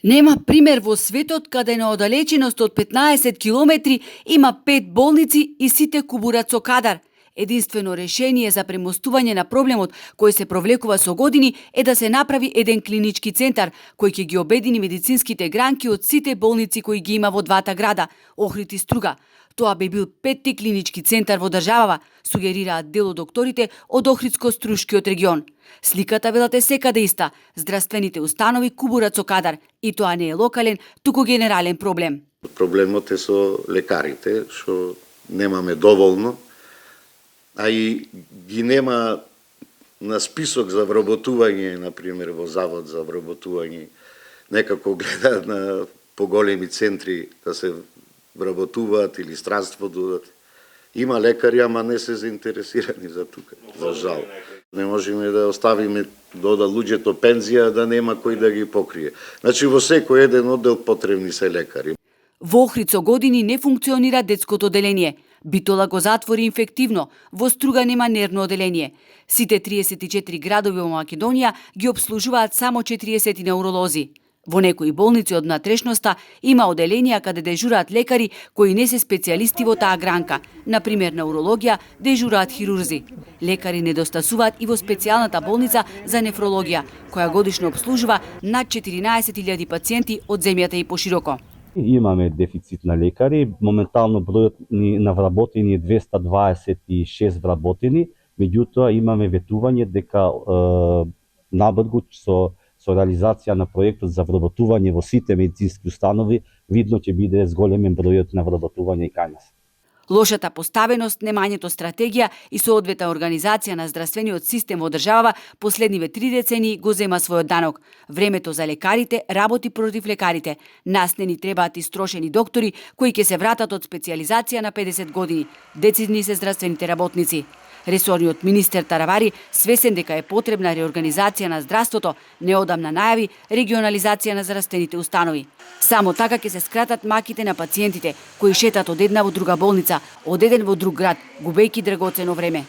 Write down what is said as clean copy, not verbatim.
Нема пример во светот каде на одалеченост од 15 километри има 5 болници и сите кубурат со кадар. Единствено решение за премостување на проблемот кој се провлекува со години е да се направи еден клинички центар кој ќе ги обедини медицинските гранки од сите болници кои ги има во двата града, Охрид и Струга. Тоа би бил 5-ти клинички центар во државава, сугерираат дел од докторите од Охридско-Струшкиот регион. Сликата велат е секаде иста. Здравствените установи кубурат со кадар и тоа не е локален, туку генерален проблем. Проблемот е со лекарите, што немаме доволно, а и ги нема на список за вработување, например во завод за вработување, некако гледаат на поголеми центри да се вработуваат или странство додат. Има лекари, ама не се заинтересирани за тука, за жал. Не можеме да оставиме дода луѓето пензија да нема кој да ги покрие. Значи во секој еден оддел потребни се лекари. Во Охрид со години не функционира детското оделение. Битола го затвори инфективно, во Струга нема нервно оделение. Сите 34 градови во Македонија ги обслужуваат само 40 неуролози. Во некои болници од внатрешноста има оделенија каде дежураат лекари кои не се специјалисти во таа гранка. Например, на урологија дежураат хирурзи. Лекари недостасуваат и во специјалната болница за нефрологија, која годишно обслужува над 14.000 пациенти од земјата и пошироко. Имаме дефицит на лекари, моментално бројот на вработени е 226 вработени, меѓутоа имаме ветување дека набргу со реализација на проектот за вработување во сите медицински установи, видно ќе биде зголемен бројот на вработување и кај нас. Лошата поставеност, немањето стратегија и соодветна организација на здравствениот систем во државава последниве 3 децении го зема својот данок. Времето за лекарите работи против лекарите. Нас не ни требаат истрошени доктори кои ќе се вратат од специјализација на 50 години. Децидни се здравствените работници. Ресорниот министер Таравари, свесен дека е потребна реорганизација на здравството, неодамна најави регионализација на здравствените установи. Само така ќе се скратат маките на пациентите кои шетат од една во друга болница, од еден во друг град, губејќи драгоцено време.